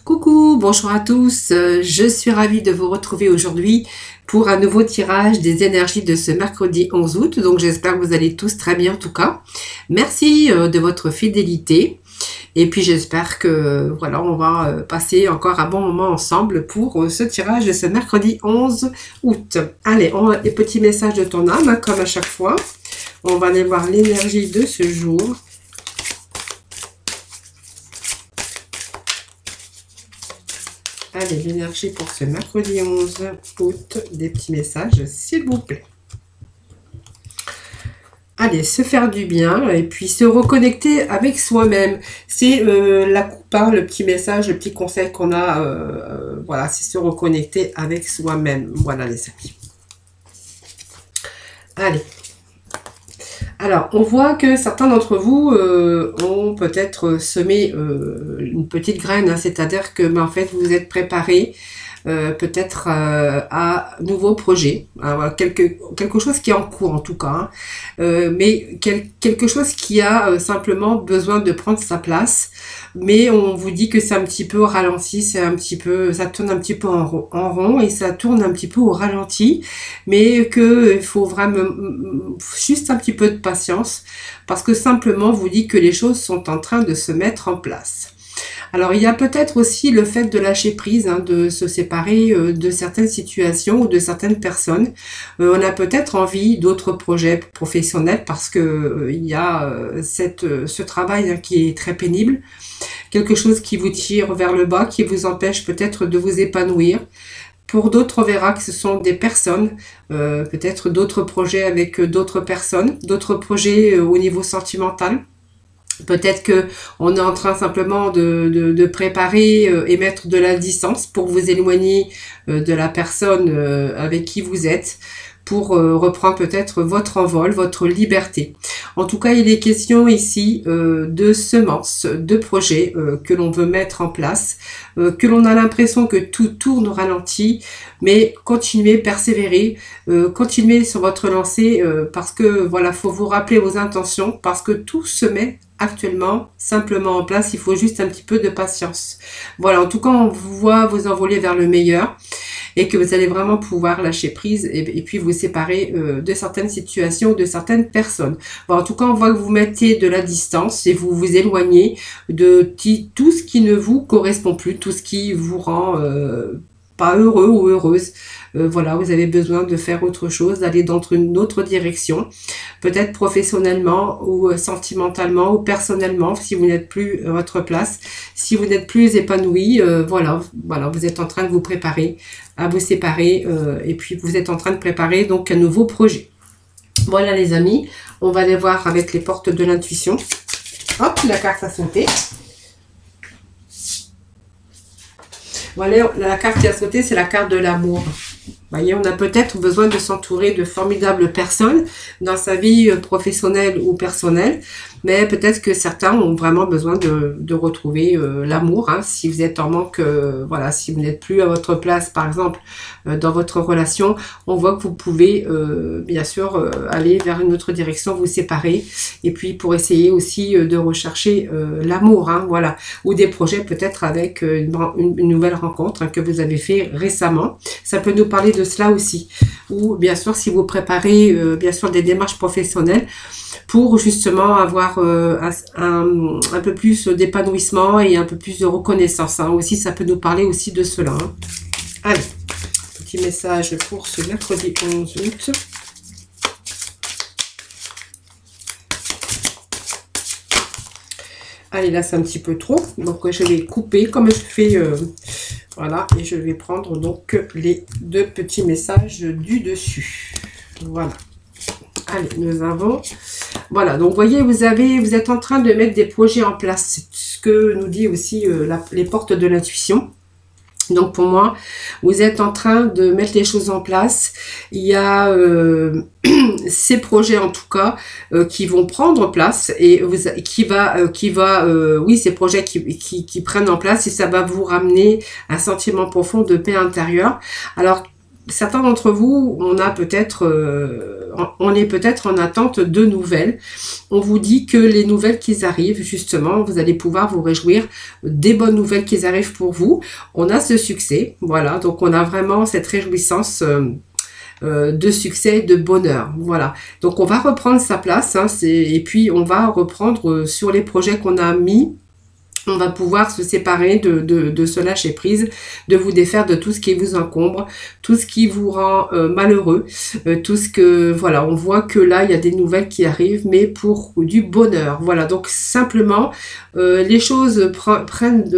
Coucou, bonjour à tous, je suis ravie de vous retrouver aujourd'hui pour un nouveau tirage des énergies de ce mercredi 11 août. Donc j'espère que vous allez tous très bien en tout cas. Merci de votre fidélité et puis j'espère que voilà, on va passer encore un bon moment ensemble pour ce tirage de ce mercredi 11 août. Allez, on a les petits messages de ton âme, hein, comme à chaque fois. On va aller voir l'énergie de ce jour. Allez, l'énergie pour ce mercredi 11 août, des petits messages, s'il vous plaît. Allez, se faire du bien et puis se reconnecter avec soi-même. C'est la coupe, hein, le petit message, le petit conseil qu'on a, voilà, c'est se reconnecter avec soi-même. Voilà les amis. Allez. Alors, on voit que certains d'entre vous ont peut-être semé une petite graine, hein, c'est-à-dire que en fait, vous êtes préparé peut-être à nouveaux projets, hein, voilà, quelque chose qui est en cours en tout cas, hein, mais quelque chose qui a simplement besoin de prendre sa place, mais on vous dit que c'est un petit peu au ralenti, c'est un petit peu, ça tourne un petit peu en rond et ça tourne un petit peu au ralenti, mais que il faut vraiment juste un petit peu de patience parce que simplement vous dit que les choses sont en train de se mettre en place. Alors, il y a peut-être aussi le fait de lâcher prise, hein, de se séparer de certaines situations ou de certaines personnes. On a peut-être envie d'autres projets professionnels parce que il y a ce travail, hein, qui est très pénible. Quelque chose qui vous tire vers le bas, qui vous empêche peut-être de vous épanouir. Pour d'autres, on verra que ce sont des personnes, peut-être d'autres projets avec d'autres personnes, d'autres projets au niveau sentimental. Peut-être que on est en train simplement de préparer et mettre de la distance pour vous éloigner de la personne avec qui vous êtes, pour reprendre peut-être votre envol, votre liberté. En tout cas, il est question ici de semences, de projets que l'on veut mettre en place, que l'on a l'impression que tout tourne au ralenti, mais continuez, persévérez, continuez sur votre lancée parce que voilà, faut vous rappeler vos intentions, parce que tout se met actuellement simplement en place, il faut juste un petit peu de patience. Voilà, en tout cas, on vous voit vous envoler vers le meilleur et que vous allez vraiment pouvoir lâcher prise et puis vous séparer de certaines situations, de certaines personnes. Bon, en tout cas, on voit que vous mettez de la distance et vous vous éloignez de tout ce qui ne vous correspond plus, tout ce qui vous rend pas heureux ou heureuse. Voilà, vous avez besoin de faire autre chose, d'aller dans une autre direction, peut-être professionnellement ou sentimentalement ou personnellement, si vous n'êtes plus à votre place, si vous n'êtes plus épanoui, voilà, vous êtes en train de vous préparer à vous séparer et puis vous êtes en train de préparer donc un nouveau projet. Voilà les amis, on va aller voir avec les portes de l'intuition. Hop, la carte a sauté. Voilà, la carte qui a sauté, c'est la carte de l'amour. Vous voyez, on a peut-être besoin de s'entourer de formidables personnes dans sa vie professionnelle ou personnelle, mais peut-être que certains ont vraiment besoin de retrouver l'amour, hein, si vous êtes en manque, voilà, si vous n'êtes plus à votre place, par exemple, dans votre relation, on voit que vous pouvez, bien sûr, aller vers une autre direction, vous séparer, et puis pour essayer aussi de rechercher l'amour, hein, voilà, ou des projets peut-être avec une nouvelle rencontre, hein, que vous avez fait récemment. Ça peut nous parler de cela aussi, ou bien sûr si vous préparez bien sûr des démarches professionnelles pour justement avoir un peu plus d'épanouissement et un peu plus de reconnaissance, hein. Aussi ça peut nous parler aussi de cela, hein. Allez, petit message pour ce mercredi 11 août. Allez, là c'est un petit peu trop, donc je vais couper comme je fais, voilà, et je vais prendre donc les deux petits messages du dessus. Voilà. Allez, nous avons, voilà, donc vous voyez, vous êtes en train de mettre des projets en place, c'est ce que nous dit aussi les portes de l'intuition. Donc pour moi, vous êtes en train de mettre les choses en place. Il y a ces projets en tout cas qui vont prendre place et oui, ces projets qui prennent en place et ça va vous ramener un sentiment profond de paix intérieure. Alors certains d'entre vous, on est peut-être en attente de nouvelles. On vous dit que les nouvelles qui arrivent, justement, vous allez pouvoir vous réjouir des bonnes nouvelles qui arrivent pour vous. On a ce succès, voilà, donc on a vraiment cette réjouissance de succès, de bonheur, voilà. Donc on va reprendre sa place, hein, et puis on va reprendre sur les projets qu'on a mis. On va pouvoir se séparer de ce lâcher prise, de vous défaire de tout ce qui vous encombre, tout ce qui vous rend malheureux, tout ce que, voilà, on voit que là, il y a des nouvelles qui arrivent, mais pour du bonheur. Voilà, donc simplement, les choses prennent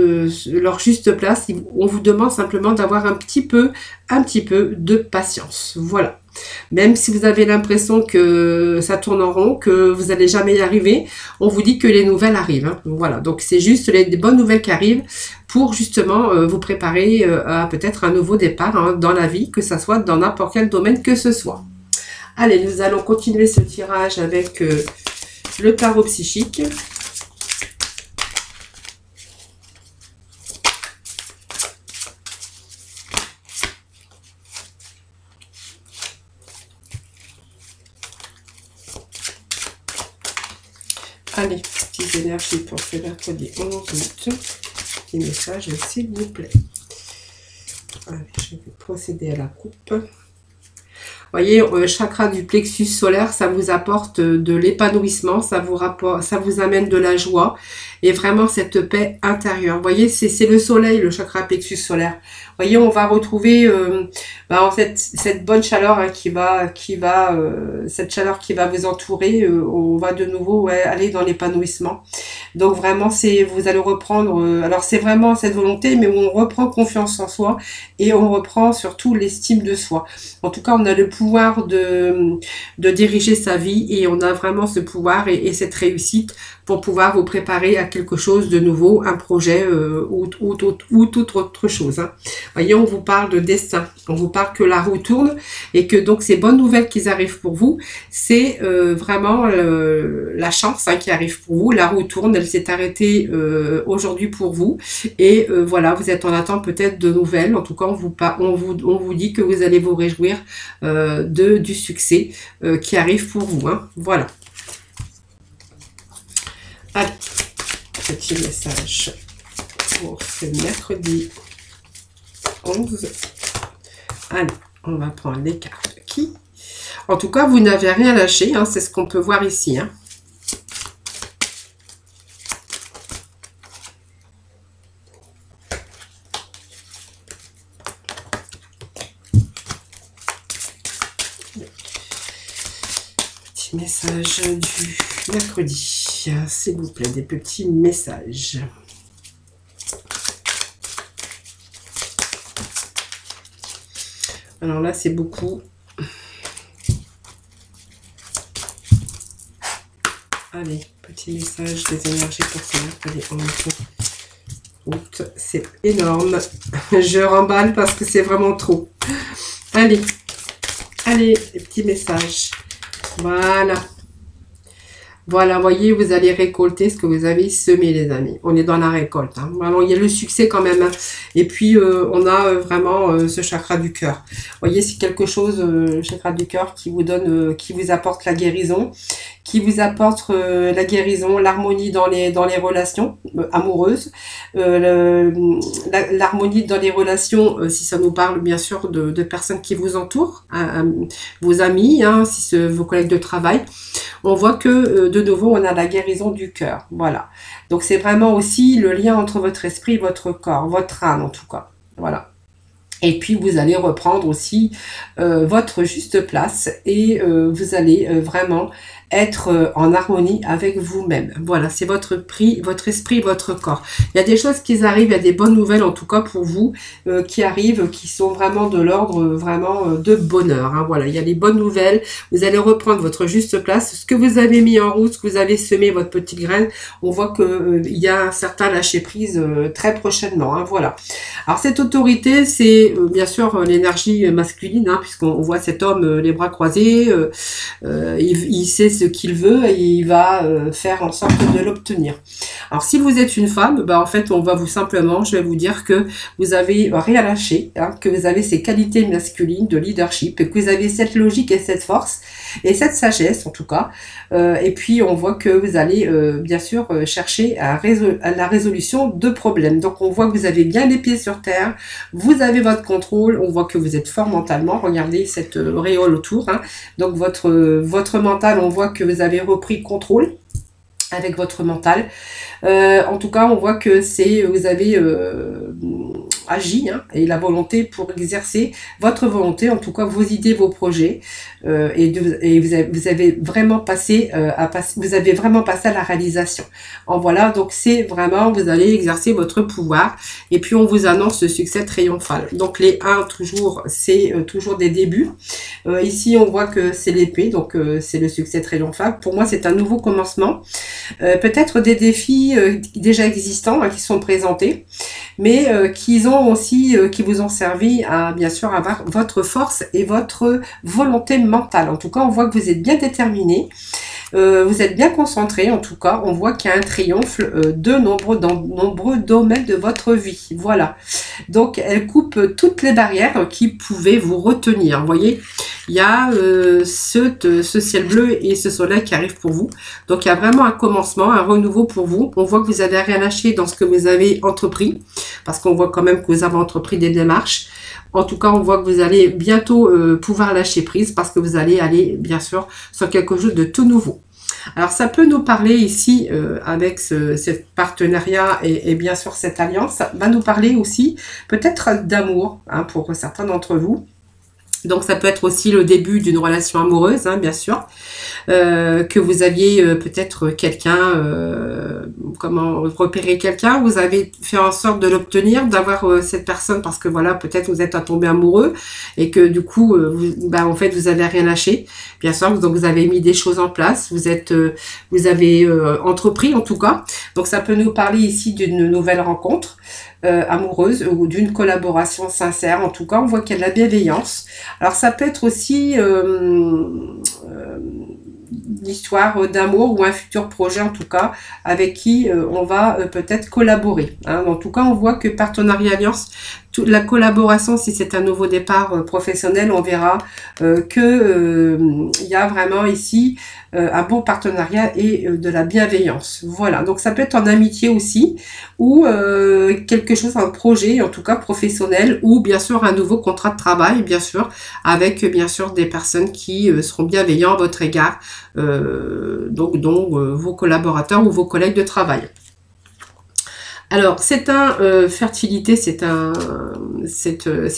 leur juste place. On vous demande simplement d'avoir un petit peu de patience. Voilà. Même si vous avez l'impression que ça tourne en rond, que vous n'allez jamais y arriver, on vous dit que les nouvelles arrivent. Hein. Voilà, donc c'est juste des bonnes nouvelles qui arrivent pour justement vous préparer à peut-être un nouveau départ hein, dans la vie, que ça soit dans n'importe quel domaine que ce soit. Allez, nous allons continuer ce tirage avec le tarot psychique. Allez, petites énergies pour ce mercredi 11 août. Petit message, s'il vous plaît. Allez, je vais procéder à la coupe. Voyez, chakra du plexus solaire, ça vous apporte de l'épanouissement, ça vous amène de la joie et vraiment cette paix intérieure. Vous voyez, c'est le soleil, le chakra plexus solaire. Vous voyez, on va retrouver en fait, cette bonne chaleur hein, cette chaleur qui va vous entourer. On va de nouveau aller dans l'épanouissement. Donc vraiment, vous allez reprendre. Alors c'est vraiment cette volonté, mais on reprend confiance en soi et on reprend surtout l'estime de soi. En tout cas, on a le pouvoir de diriger sa vie et on a vraiment ce pouvoir et cette réussite pour pouvoir vous préparer à quelque chose de nouveau, un projet ou toute autre chose. Hein. Voyez, on vous parle de destin, on vous parle que la roue tourne et que donc ces bonnes nouvelles qui arrivent pour vous, c'est vraiment la chance hein, qui arrive pour vous. La roue tourne, elle s'est arrêtée aujourd'hui pour vous et voilà, vous êtes en attente peut-être de nouvelles. En tout cas, on vous dit que vous allez vous réjouir du succès qui arrive pour vous. Hein. Voilà. Allez, petit message pour ce mercredi 11. Allez, on va prendre les cartes qui. En tout cas, vous n'avez rien lâché, hein, c'est ce qu'on peut voir ici. Hein. Petit message du mercredi. S'il vous plaît, des petits messages. Alors là, c'est beaucoup. Allez, petit message des énergies pour ça. Allez, on août. C'est énorme. Je remballe parce que c'est vraiment trop. Allez, allez, les petits messages. Voilà. Voilà, voyez, vous allez récolter ce que vous avez semé, les amis. On est dans la récolte. Hein. Alors, il y a le succès quand même. Hein. Et puis, on a vraiment ce chakra du cœur. Voyez, c'est quelque chose, le chakra du cœur, qui vous donne, qui vous apporte la guérison, qui vous apporte la guérison, l'harmonie dans les relations amoureuses, l'harmonie dans les relations, si ça nous parle, bien sûr, de personnes qui vous entourent, vos amis, hein, si vos collègues de travail. On voit que de nouveau on a la guérison du cœur, voilà. Donc c'est vraiment aussi le lien entre votre esprit et votre corps, votre âme en tout cas, voilà. Et puis vous allez reprendre aussi votre juste place et vous allez vraiment être en harmonie avec vous-même. Voilà, c'est votre esprit, votre corps. Il y a des choses qui arrivent, il y a des bonnes nouvelles en tout cas pour vous qui arrivent, qui sont vraiment de l'ordre vraiment de bonheur. Hein. Voilà, il y a des bonnes nouvelles. Vous allez reprendre votre juste place. Ce que vous avez mis en route, ce que vous avez semé, votre petite graine, on voit que il y a un certain lâcher prise très prochainement. Hein. Voilà. Alors cette autorité, c'est bien sûr l'énergie masculine, hein, puisqu'on voit cet homme les bras croisés, il sait ce qu'il veut et il va faire en sorte de l'obtenir. Alors si vous êtes une femme, en fait on va je vais vous dire que vous avez rien lâché, hein, que vous avez ces qualités masculines de leadership, et que vous avez cette logique et cette force et cette sagesse en tout cas. Et puis on voit que vous allez bien sûr chercher à la résolution de problèmes. Donc on voit que vous avez bien les pieds sur terre, vous avez votre contrôle, on voit que vous êtes fort mentalement. Regardez cette auréole autour, hein. Donc votre mental, on voit que vous avez repris contrôle avec votre mental. En tout cas, on voit que vous avez agi, hein, et la volonté pour exercer votre volonté, en tout cas vos idées, vos projets, et vous avez vraiment passé vous avez vraiment passé à la réalisation. Voilà, donc c'est vraiment, vous allez exercer votre pouvoir, et puis on vous annonce le succès triomphal. Donc les 1 toujours, c'est toujours des débuts. Ici on voit que c'est l'épée, donc c'est le succès triomphal. Pour moi c'est un nouveau commencement, peut-être des défis déjà existants, hein, qui sont présentés, mais qui vous ont servi à bien sûr avoir votre force et votre volonté mentale. En tout cas, on voit que vous êtes bien déterminé, vous êtes bien concentré. En tout cas, on voit qu'il y a un triomphe dans nombreux domaines de votre vie. Voilà. Donc, elle coupe toutes les barrières qui pouvaient vous retenir. Vous voyez, il y a ce ciel bleu et ce soleil qui arrive pour vous. Donc, il y a vraiment un commencement, un renouveau pour vous. On voit que vous n'avez rien lâché dans ce que vous avez entrepris, parce qu'on voit quand même que vous avez entrepris des démarches. En tout cas, on voit que vous allez bientôt pouvoir lâcher prise, parce que vous allez aller, bien sûr, sur quelque chose de tout nouveau. Alors, ça peut nous parler ici, avec ce partenariat et bien sûr cette alliance, va nous parler aussi peut-être d'amour, hein, pour certains d'entre vous. Donc ça peut être aussi le début d'une relation amoureuse, hein, bien sûr, que vous aviez peut-être quelqu'un, comment repérer quelqu'un, vous avez fait en sorte de l'obtenir, d'avoir cette personne, parce que voilà, peut-être vous êtes tombé amoureux et que du coup, en fait, vous avez rien lâché, bien sûr, donc vous avez mis des choses en place, vous avez entrepris en tout cas. Donc ça peut nous parler ici d'une nouvelle rencontre amoureuse ou d'une collaboration sincère. En tout cas, on voit qu'il y a de la bienveillance. Alors ça peut être aussi l'histoire d'amour ou un futur projet, en tout cas, avec qui on va peut-être collaborer, hein. En tout cas, on voit que partenariat alliance, la collaboration, si c'est un nouveau départ professionnel, on verra il y a vraiment ici un bon partenariat et de la bienveillance. Voilà, donc ça peut être en amitié aussi, ou quelque chose, un projet, en tout cas professionnel, ou bien sûr un nouveau contrat de travail, bien sûr, avec bien sûr des personnes qui seront bienveillants à votre égard, donc vos collaborateurs ou vos collègues de travail. Alors, c'est fertilité, c'est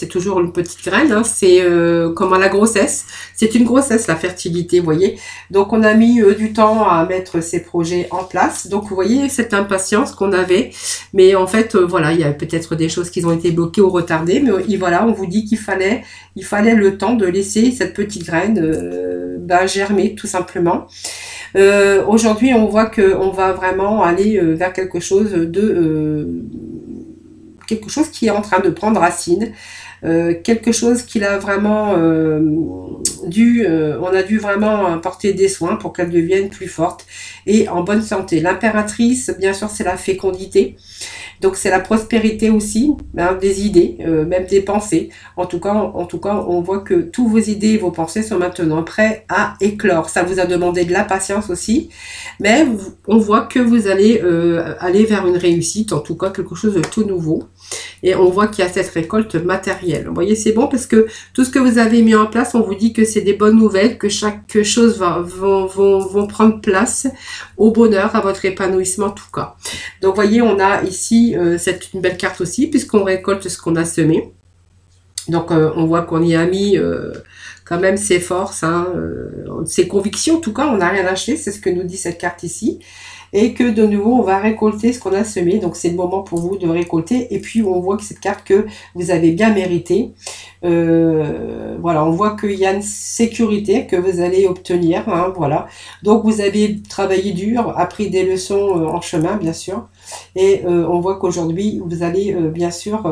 toujours une petite graine, hein, c'est comme à la grossesse, c'est une grossesse la fertilité, vous voyez. Donc, on a mis du temps à mettre ces projets en place. Donc, vous voyez cette impatience qu'on avait, mais en fait, voilà, il y a peut-être des choses qui ont été bloquées ou retardées, mais voilà, on vous dit qu'il fallait le temps de laisser cette petite graine germer, tout simplement. Aujourd'hui, on voit qu'on va vraiment aller vers quelque chose qui est en train de prendre racine, quelque chose qu'il a vraiment on a dû vraiment porter des soins pour qu'elle devienne plus forte et en bonne santé. L'impératrice, bien sûr, c'est la fécondité. Donc c'est la prospérité aussi, hein, des idées, même des pensées. En tout cas, on voit que tous vos idées et vos pensées sont maintenant prêts à éclore. Ça vous a demandé de la patience aussi, mais on voit que vous allez aller vers une réussite, en tout cas quelque chose de tout nouveau. Et on voit qu'il y a cette récolte matérielle. Vous voyez, c'est bon parce que tout ce que vous avez mis en place, on vous dit que c'est des bonnes nouvelles, que chaque chose vont prendre place au bonheur, à votre épanouissement en tout cas. Donc, vous voyez, on a ici, c'est une belle carte aussi, puisqu'on récolte ce qu'on a semé. Donc, on voit qu'on y a mis quand même ses forces, hein, ses convictions. En tout cas, on n'a rien lâché, c'est ce que nous dit cette carte ici. Et que de nouveau, on va récolter ce qu'on a semé. Donc, c'est le moment pour vous de récolter. Et puis, on voit que cette carte que vous avez bien mérité. Voilà, on voit qu'il y a une sécurité que vous allez obtenir. Hein, voilà. Donc, vous avez travaillé dur, appris des leçons en chemin, bien sûr. Et on voit qu'aujourd'hui, vous allez, bien sûr,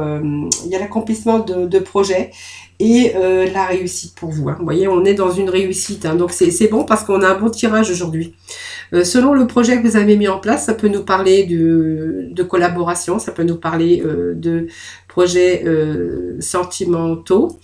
il y a l'accomplissement de projets et la réussite pour vous. Hein. Vous voyez, on est dans une réussite. Hein. Donc, c'est bon parce qu'on a un bon tirage aujourd'hui. Selon le projet que vous avez mis en place, ça peut nous parler de collaboration, ça peut nous parler de projets sentimentaux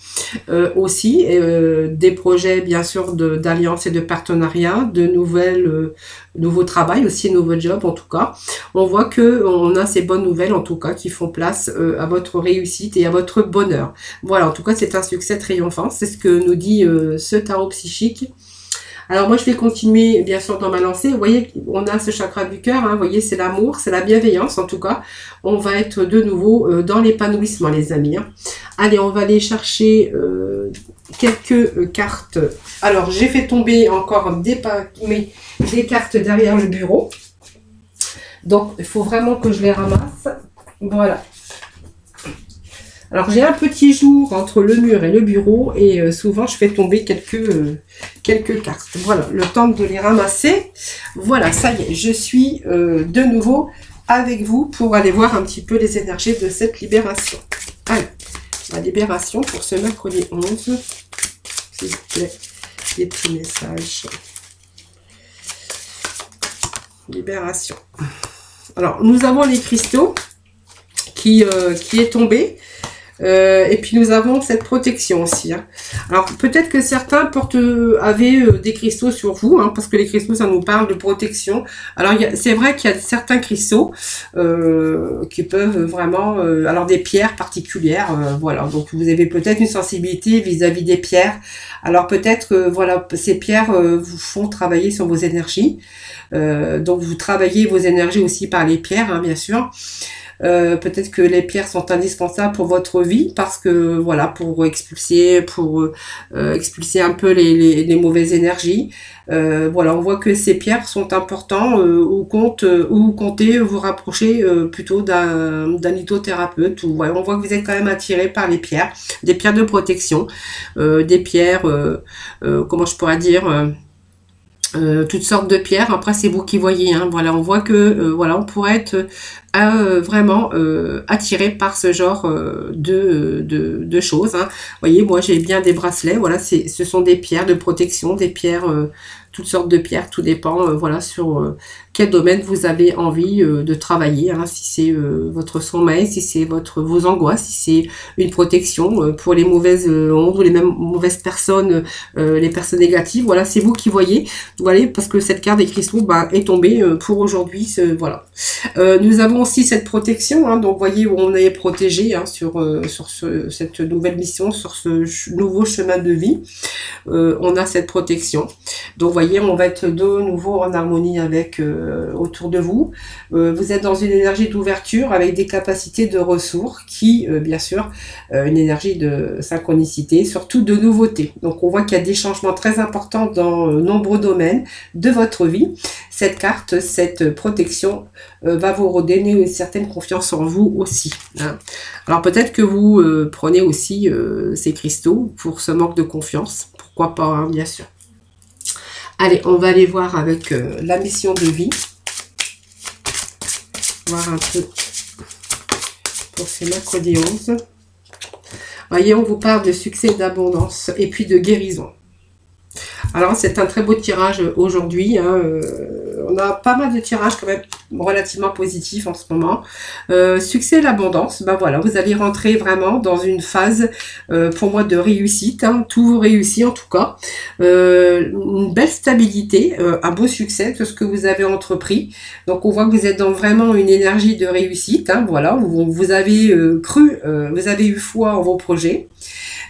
aussi, des projets bien sûr d'alliance et de partenariat, de nouveaux travail aussi, nouveaux jobs en tout cas. On voit que on a ces bonnes nouvelles en tout cas qui font place à votre réussite et à votre bonheur. Voilà, en tout cas c'est un succès triomphant, c'est ce que nous dit ce tarot psychique. Alors moi je vais continuer bien sûr dans ma lancée. Vous voyez, on a ce chakra du cœur, hein, vous voyez, c'est l'amour, c'est la bienveillance en tout cas. On va être de nouveau dans l'épanouissement les amis. Hein. Allez, on va aller chercher quelques cartes. Alors j'ai fait tomber encore des cartes derrière le bureau. Donc il faut vraiment que je les ramasse. Voilà. Alors j'ai un petit jour entre le mur et le bureau et souvent je fais tomber quelques cartes. Voilà, le temps de les ramasser. Voilà, ça y est, je suis de nouveau avec vous pour aller voir un petit peu les énergies de cette libération. Allez, la libération pour ce mercredi 11. S'il vous plaît, des petits messages. Libération. Alors, nous avons les cristaux qui est tombé. Et puis nous avons cette protection aussi. Hein. Alors peut-être que certains avaient des cristaux sur vous, hein, parce que les cristaux ça nous parle de protection. Alors c'est vrai qu'il y a certains cristaux qui peuvent vraiment, alors des pierres particulières, voilà. Donc vous avez peut-être une sensibilité vis-à-vis des pierres. Alors peut-être que voilà, ces pierres vous font travailler sur vos énergies. Donc vous travaillez vos énergies aussi par les pierres, hein, bien sûr. Peut-être que les pierres sont indispensables pour votre vie parce que voilà, pour expulser un peu les mauvaises énergies. Voilà, on voit que ces pierres sont importantes où comptez vous rapprocher plutôt d'un lithothérapeute. Ouais, on voit que vous êtes quand même attiré par les pierres, des pierres de protection, des pierres, comment je pourrais dire, toutes sortes de pierres. Après c'est vous qui voyez, hein. Voilà, on voit que voilà, on pourrait être vraiment attiré par ce genre de choses. Hein. Vous voyez, moi j'ai bien des bracelets. Voilà, ce sont des pierres de protection, des pierres, toutes sortes de pierres. Tout dépend, voilà, sur quel domaine vous avez envie de travailler. Hein. Si c'est votre sommeil, si c'est vos angoisses, si c'est une protection pour les mauvaises ondes ou les mêmes mauvaises personnes, les personnes négatives. Voilà, c'est vous qui voyez. Voilà, parce que cette carte des cristaux est tombée pour aujourd'hui. Voilà. Nous avons aussi cette protection, hein, donc vous voyez où on est protégé hein, sur cette nouvelle mission, sur ce nouveau chemin de vie. On a cette protection. Donc vous voyez, on va être de nouveau en harmonie avec autour de vous. Vous êtes dans une énergie d'ouverture avec des capacités de ressources qui, bien sûr, une énergie de synchronicité, surtout de nouveauté. Donc on voit qu'il y a des changements très importants dans nombreux domaines de votre vie. Cette carte, cette protection va vous redonner une certaine confiance en vous aussi. Hein. Alors peut-être que vous prenez aussi ces cristaux pour ce manque de confiance. Pourquoi pas, hein, bien sûr. Allez, on va aller voir avec la mission de vie. Voir un peu pour ce mercredi 11. Voyez, on vous parle de succès, d'abondance et puis de guérison. Alors, c'est un très beau tirage aujourd'hui. Hein, on a pas mal de tirages quand même relativement positifs en ce moment. Succès et l'abondance, ben voilà, vous allez rentrer vraiment dans une phase pour moi de réussite. Hein, tout vous réussit en tout cas. Une belle stabilité, un beau succès de ce que vous avez entrepris. Donc, on voit que vous êtes dans vraiment une énergie de réussite. Hein, voilà, vous avez cru, vous avez eu foi en vos projets.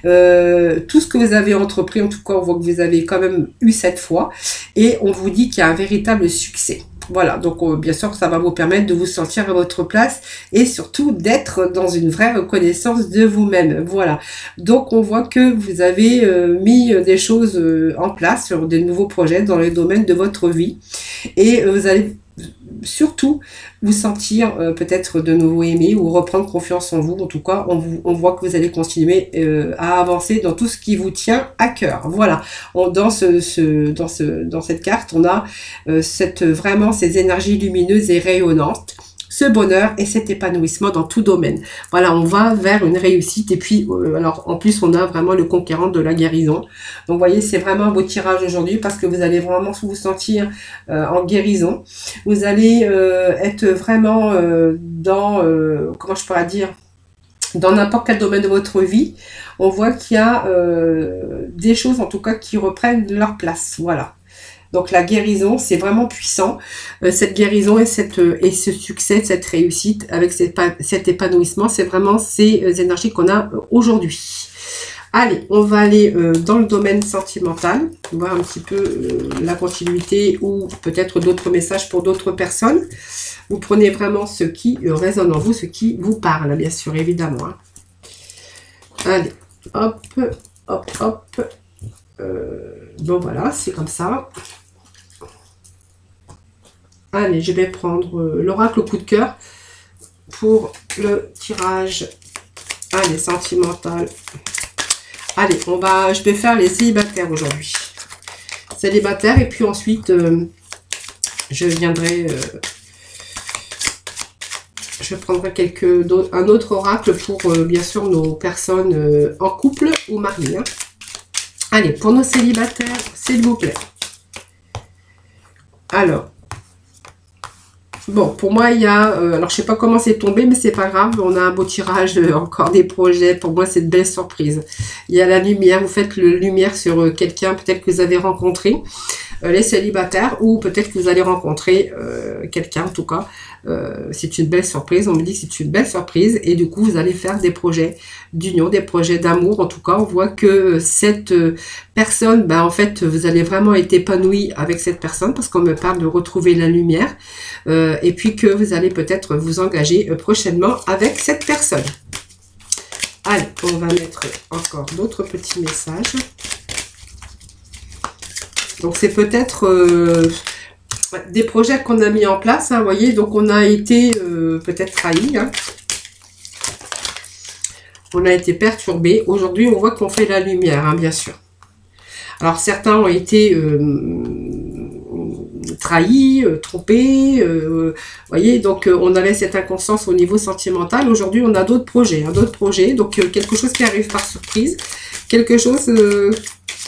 Tout ce que vous avez entrepris, en tout cas, on voit que vous avez quand même eu cette foi et on vous dit qu'il y a un véritable succès. Voilà, donc bien sûr, ça va vous permettre de vous sentir à votre place et surtout d'être dans une vraie reconnaissance de vous-même. Voilà, donc on voit que vous avez mis des choses en place sur des nouveaux projets dans les domaines de votre vie et vous allez surtout vous sentir peut-être de nouveau aimé ou reprendre confiance en vous. En tout cas, on voit que vous allez continuer à avancer dans tout ce qui vous tient à cœur. Voilà, dans cette carte, on a vraiment ces énergies lumineuses et rayonnantes. ce bonheur et cet épanouissement dans tout domaine. Voilà, on va vers une réussite. Et puis, alors en plus, on a vraiment le conquérant de la guérison. Donc, vous voyez, c'est vraiment un beau tirage aujourd'hui parce que vous allez vraiment vous sentir en guérison. Vous allez être vraiment dans, comment je pourrais dire, dans n'importe quel domaine de votre vie. On voit qu'il y a des choses, en tout cas, qui reprennent leur place. Voilà. Donc la guérison, c'est vraiment puissant. Cette guérison et ce succès, cette réussite avec cet épanouissement, c'est vraiment ces énergies qu'on a aujourd'hui. Allez, on va aller dans le domaine sentimental, voir un petit peu la continuité ou peut-être d'autres messages pour d'autres personnes. Vous prenez vraiment ce qui résonne en vous, ce qui vous parle, bien sûr, évidemment. Hein. Allez, hop, hop, hop. Bon, voilà, c'est comme ça. Allez, je vais prendre l'oracle au coup de cœur pour le tirage. Allez, sentimental. Allez, je vais faire les célibataires aujourd'hui. Célibataires, et puis ensuite, je viendrai... je prendrai un autre oracle pour, bien sûr, nos personnes en couple ou mariées. Hein. Allez, pour nos célibataires, s'il vous plaît. Alors, bon, pour moi, il y a... alors, je sais pas comment c'est tombé, mais c'est pas grave. On a un beau tirage, encore des projets. Pour moi, c'est de belles surprises. Il y a la lumière. Vous faites la lumière sur quelqu'un, peut-être que vous avez rencontré. Les célibataires, ou peut-être que vous allez rencontrer quelqu'un, en tout cas. C'est une belle surprise. On me dit que c'est une belle surprise. Et du coup, vous allez faire des projets d'union, des projets d'amour. En tout cas, on voit que cette personne, ben, en fait, vous allez vraiment être épanoui avec cette personne parce qu'on me parle de retrouver la lumière. Et puis que vous allez peut-être vous engager prochainement avec cette personne. Allez, on va mettre encore d'autres petits messages. Donc, c'est peut-être des projets qu'on a mis en place, hein, vous voyez. Donc, on a été peut-être trahi. Hein. On a été perturbé. Aujourd'hui, on voit qu'on fait la lumière, hein, bien sûr. Alors, certains ont été trahis, trompés, voyez, donc on avait cette inconscience au niveau sentimental. Aujourd'hui, on a d'autres projets, donc quelque chose qui arrive par surprise, quelque chose,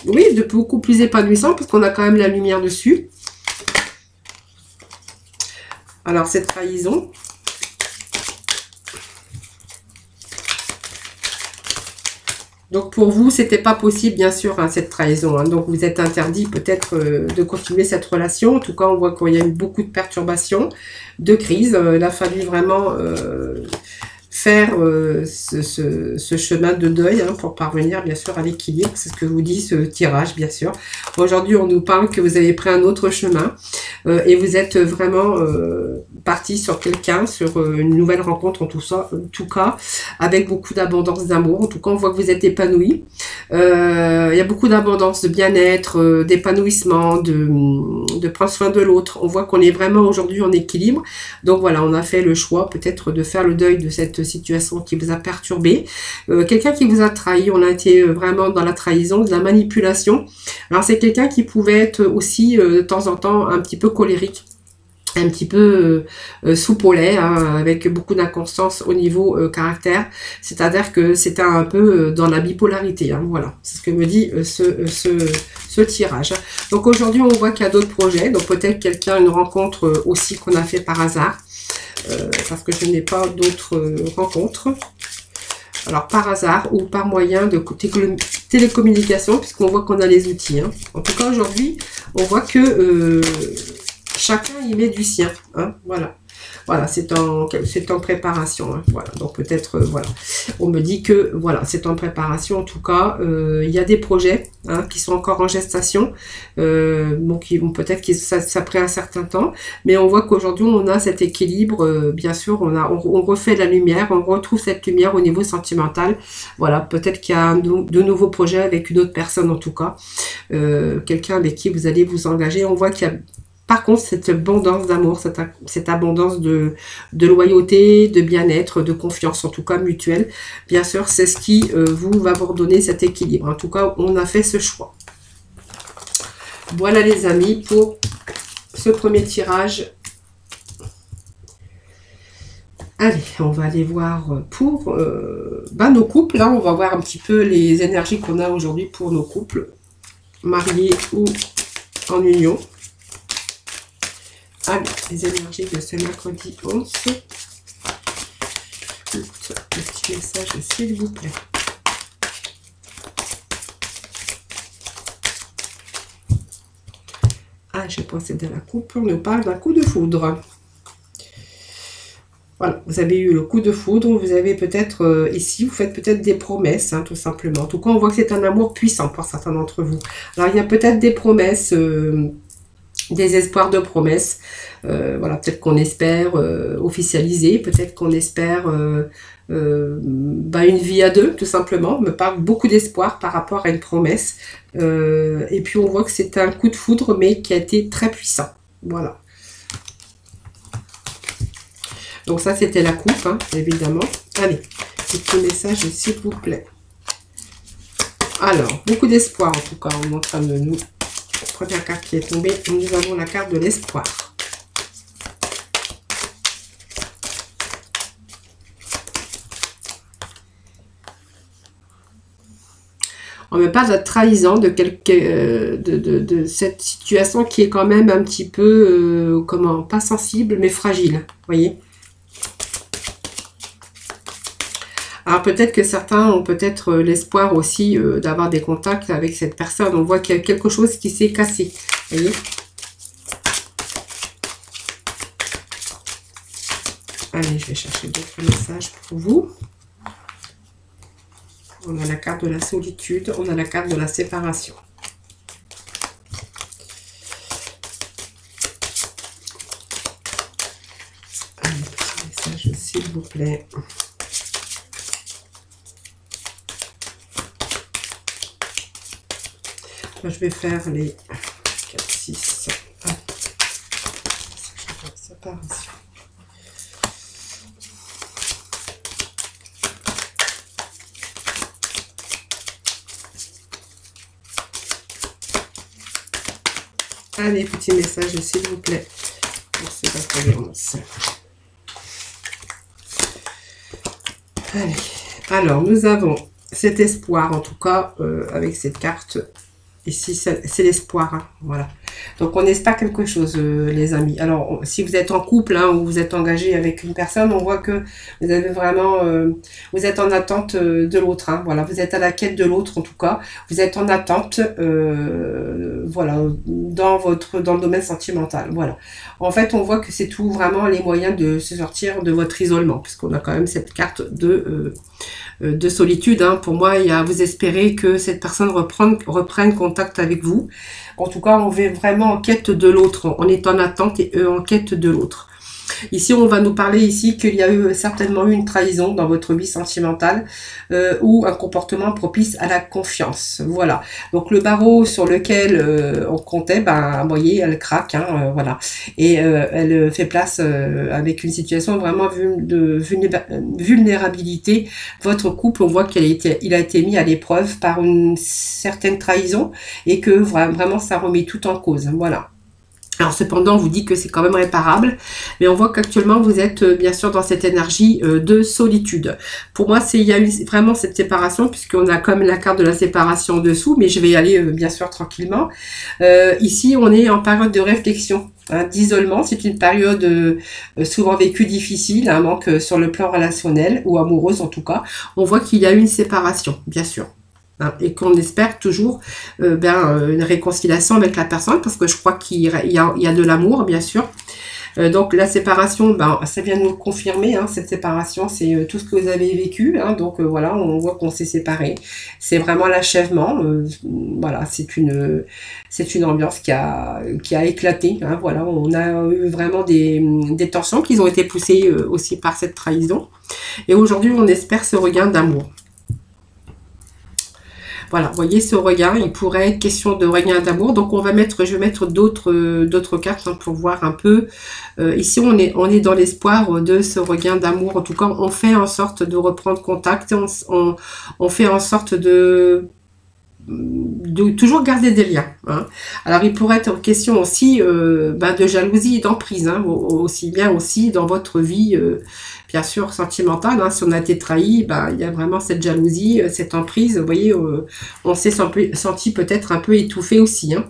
oui, de beaucoup plus épanouissant, parce qu'on a quand même la lumière dessus. Alors, cette trahison... Donc pour vous, c'était pas possible, bien sûr, hein, cette trahison. Hein. Donc vous êtes interdit peut-être de continuer cette relation. En tout cas, on voit qu'il y a eu beaucoup de perturbations, de crises. Il a fallu vraiment faire ce chemin de deuil hein, pour parvenir, bien sûr, à l'équilibre. C'est ce que vous dit ce tirage, bien sûr. Aujourd'hui, on nous parle que vous avez pris un autre chemin et vous êtes vraiment parti sur quelqu'un, sur une nouvelle rencontre, en tout cas, avec beaucoup d'abondance d'amour. En tout cas, on voit que vous êtes épanoui. Il y a beaucoup d'abondance, de bien-être, d'épanouissement, de prendre soin de l'autre. On voit qu'on est vraiment aujourd'hui en équilibre. Donc voilà, on a fait le choix peut-être de faire le deuil de cette situation qui vous a perturbé. Quelqu'un qui vous a trahi, on a été vraiment dans la trahison, de la manipulation. Alors c'est quelqu'un qui pouvait être aussi de temps en temps un petit peu colérique, un petit peu soupe au lait, hein, avec beaucoup d'inconstance au niveau caractère, c'est-à-dire que c'était un peu dans la bipolarité, hein, voilà, c'est ce que me dit ce tirage. Donc aujourd'hui on voit qu'il y a d'autres projets, donc peut-être quelqu'un, une rencontre aussi qu'on a fait par hasard, parce que je n'ai pas d'autres rencontres. Alors, par hasard ou par moyen de télécommunication, puisqu'on voit qu'on a les outils. Hein. En tout cas, aujourd'hui, on voit que chacun y met du sien. Hein, voilà. Voilà, c'est en préparation. Hein, voilà, donc peut-être, voilà. On me dit que, voilà, c'est en préparation. En tout cas, il y a des projets hein, qui sont encore en gestation. Donc, peut-être que ça prend un certain temps. Mais on voit qu'aujourd'hui, on a cet équilibre. Bien sûr, on refait la lumière. On retrouve cette lumière au niveau sentimental. Voilà, peut-être qu'il y a de nouveaux projets avec une autre personne, en tout cas. Quelqu'un avec qui vous allez vous engager. On voit qu'il y a... Par contre, cette abondance d'amour, cette abondance de loyauté, de bien-être, de confiance, en tout cas mutuelle, bien sûr, c'est ce qui va vous redonner cet équilibre. En tout cas, on a fait ce choix. Voilà les amis pour ce premier tirage. Allez, on va aller voir pour nos couples. Là, on va voir un petit peu les énergies qu'on a aujourd'hui pour nos couples, mariés ou en union. Allez, les énergies de ce mercredi 11. Le petit message, s'il vous plaît. Ah, j'ai pensé de la coupe. On nous parle d'un coup de foudre. Voilà, vous avez eu le coup de foudre. Vous avez peut-être, ici, vous faites peut-être des promesses, hein, tout simplement. En tout cas, on voit que c'est un amour puissant pour certains d'entre vous. Alors, il y a peut-être des promesses, des espoirs de promesses. Voilà, peut-être qu'on espère officialiser. Peut-être qu'on espère une vie à deux, tout simplement. On me parle beaucoup d'espoir par rapport à une promesse. Et puis, on voit que c'est un coup de foudre, mais qui a été très puissant. Voilà. Donc ça, c'était la coupe, hein, évidemment. Allez, petit message, s'il vous plaît. Alors, beaucoup d'espoir, en tout cas, on est en train de nous... Première carte qui est tombée, nous avons la carte de l'espoir. On me parle de trahison, de cette situation qui est quand même un petit peu, pas sensible, mais fragile, vous voyez. Alors peut-être que certains ont peut-être l'espoir aussi d'avoir des contacts avec cette personne. On voit qu'il y a quelque chose qui s'est cassé. Vous voyez? Allez, je vais chercher d'autres messages pour vous. On a la carte de la solitude, on a la carte de la séparation. Allez, petit message, s'il vous plaît. Je vais faire les 4, 6. Séparation. Allez, petit message, s'il vous plaît. Allez, alors nous avons cet espoir, en tout cas, avec cette carte. Ici, c'est l'espoir, hein, voilà. Donc, on espère quelque chose, les amis. Alors, si vous êtes en couple, hein, ou vous êtes engagé avec une personne, on voit que vous avez vraiment... vous êtes en attente de l'autre, hein, voilà. Vous êtes à la quête de l'autre, en tout cas. Vous êtes en attente, voilà, dans le domaine sentimental, voilà. En fait, on voit que c'est tout vraiment les moyens de se sortir de votre isolement, puisqu'on a quand même cette carte de solitude, hein. Pour moi, vous espérez que cette personne reprenne contact avec vous. En tout cas, on est vraiment en quête de l'autre. On est en attente et eux en quête de l'autre. Ici, on va nous parler ici qu'il y a eu certainement eu une trahison dans votre vie sentimentale ou un comportement propice à la confiance. Voilà. Donc, le barreau sur lequel on comptait, vous voyez, elle craque, hein, voilà. Et elle fait place avec une situation vraiment de vulnérabilité. Votre couple, on voit qu'il a été mis à l'épreuve par une certaine trahison et que vraiment, ça remet tout en cause. Voilà. Alors cependant, on vous dit que c'est quand même réparable, mais on voit qu'actuellement vous êtes bien sûr dans cette énergie de solitude. Pour moi, il y a eu vraiment cette séparation, puisqu'on a quand même la carte de la séparation en dessous, mais je vais y aller bien sûr tranquillement. Ici, on est en période de réflexion, hein, d'isolement. C'est une période souvent vécue difficile, un manque sur le plan relationnel, ou amoureuse en tout cas. On voit qu'il y a eu une séparation, bien sûr. Et qu'on espère toujours une réconciliation avec la personne, parce que je crois qu'il y a de l'amour, bien sûr. Donc la séparation, ça vient nous le confirmer, hein, cette séparation, c'est tout ce que vous avez vécu, hein, donc voilà, on voit qu'on s'est séparés. C'est vraiment l'achèvement, voilà, c'est une ambiance qui a éclaté, hein, voilà, on a eu vraiment des tensions qui ont été poussées aussi par cette trahison. Et aujourd'hui, on espère ce regain d'amour. Voilà, vous voyez ce regain, il pourrait être question de regain d'amour. Donc je vais mettre d'autres cartes, hein, pour voir un peu. Ici, on est dans l'espoir de ce regain d'amour. En tout cas, on fait en sorte de reprendre contact. On fait en sorte de de toujours garder des liens. Hein. Alors, il pourrait être en question aussi de jalousie et d'emprise, hein, aussi bien aussi dans votre vie, bien sûr, sentimentale. Hein. Si on a été trahi, il y a vraiment cette jalousie, cette emprise. Vous voyez, on s'est senti peut-être un peu étouffé aussi. Hein.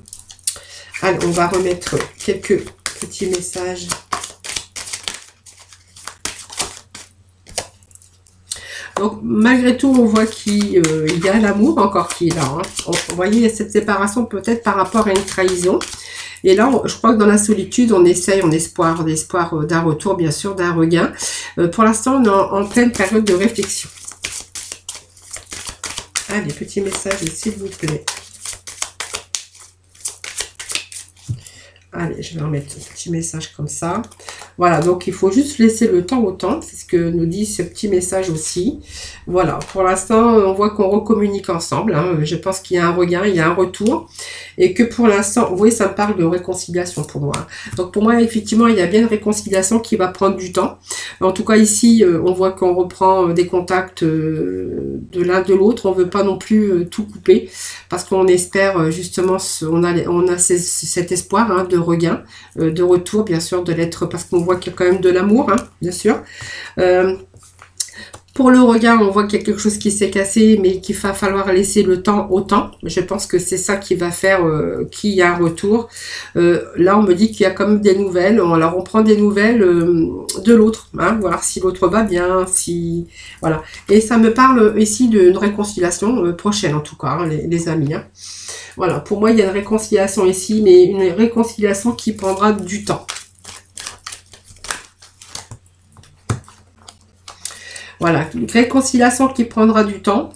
Allez, on va remettre quelques petits messages. Donc, malgré tout, on voit qu'il y a l'amour encore qui est là. Hein. Vous voyez, cette séparation peut-être par rapport à une trahison. Et là, je crois que dans la solitude, on essaye, on espoir d'un retour, bien sûr, d'un regain. Pour l'instant, on est en pleine période de réflexion. Allez, petit message, s'il vous plaît. Allez, je vais remettre ce petit message comme ça. Voilà, donc il faut juste laisser le temps au temps. C'est ce que nous dit ce petit message aussi. Voilà, pour l'instant, on voit qu'on recommunique ensemble. Hein. Je pense qu'il y a un regain, il y a un retour. Et que pour l'instant, vous voyez, ça me parle de réconciliation pour moi. Donc pour moi, effectivement, il y a bien une réconciliation qui va prendre du temps. En tout cas, ici, on voit qu'on reprend des contacts de l'un de l'autre. On ne veut pas non plus tout couper. Parce qu'on espère justement, on a cet espoir hein, de regain, de retour, bien sûr, de l'être, parce qu'on voit qu'il y a quand même de l'amour, hein, bien sûr. Pour le regain, on voit qu'il y a quelque chose qui s'est cassé, mais qu'il va falloir laisser le temps au temps. Je pense que c'est ça qui va faire qu'il y a un retour. Là, on me dit qu'il y a quand même des nouvelles. Alors, on prend des nouvelles de l'autre, hein, voir si l'autre va bien, si... Voilà. Et ça me parle ici d'une réconciliation prochaine, en tout cas, hein, les amis. Hein. Voilà, pour moi, il y a une réconciliation ici, mais une réconciliation qui prendra du temps. Voilà, une réconciliation qui prendra du temps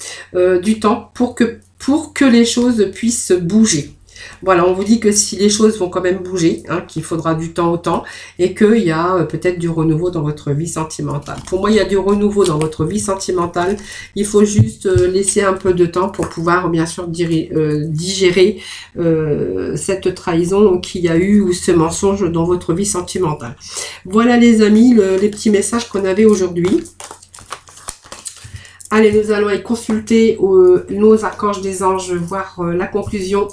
pour que les choses puissent bouger. Voilà, on vous dit que si les choses vont quand même bouger, hein, qu'il faudra du temps au temps, et qu'il y a peut-être du renouveau dans votre vie sentimentale. Pour moi, il y a du renouveau dans votre vie sentimentale. Il faut juste laisser un peu de temps pour pouvoir, bien sûr, digérer cette trahison qu'il y a eu ou ce mensonge dans votre vie sentimentale. Voilà les amis, les petits messages qu'on avait aujourd'hui. Allez, nous allons aller consulter nos archanges des anges, voir la conclusion,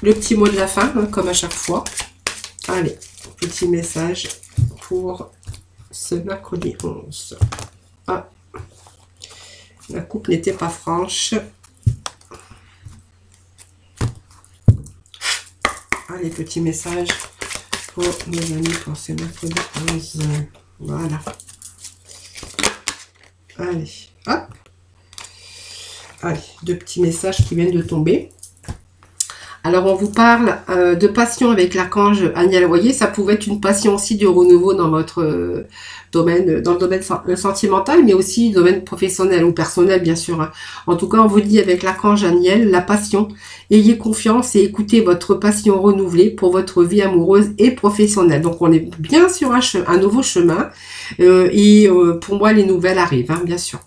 le petit mot de la fin, hein, comme à chaque fois. Allez, petit message pour ce mercredi 11. Ah, la coupe n'était pas franche. Allez, petit message pour mes amis pour ce mercredi 11. Voilà. Allez, hop. Allez, deux petits messages qui viennent de tomber. Alors, on vous parle de passion avec l'archange Aniel. Vous voyez, ça pouvait être une passion aussi de renouveau dans votre domaine, dans le domaine sentimental, mais aussi domaine professionnel ou personnel, bien sûr. Hein. En tout cas, on vous dit avec l'archange Aniel, la passion. Ayez confiance et écoutez votre passion renouvelée pour votre vie amoureuse et professionnelle. Donc, on est bien sur un nouveau chemin. Pour moi, les nouvelles arrivent, hein, bien sûr.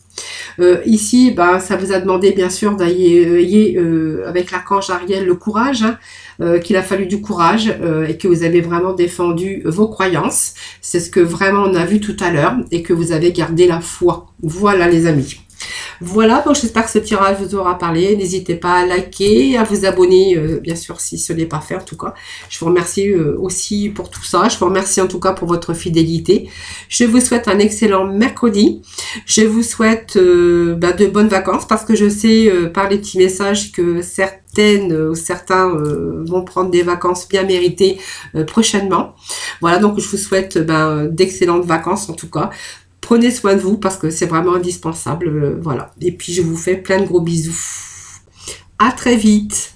Ici, ça vous a demandé bien sûr d'ayez avec l'archange Ariel le courage, hein, qu'il a fallu du courage et que vous avez vraiment défendu vos croyances. C'est ce que vraiment on a vu tout à l'heure et que vous avez gardé la foi. Voilà les amis. Voilà, donc j'espère que ce tirage vous aura parlé. N'hésitez pas à liker, à vous abonner, bien sûr, si ce n'est pas fait en tout cas. Je vous remercie aussi pour tout ça. Je vous remercie en tout cas pour votre fidélité. Je vous souhaite un excellent mercredi. Je vous souhaite de bonnes vacances parce que je sais par les petits messages que certaines ou certains vont prendre des vacances bien méritées prochainement. Voilà, donc je vous souhaite d'excellentes vacances en tout cas. Prenez soin de vous parce que c'est vraiment indispensable. Voilà. Et puis, je vous fais plein de gros bisous. À très vite.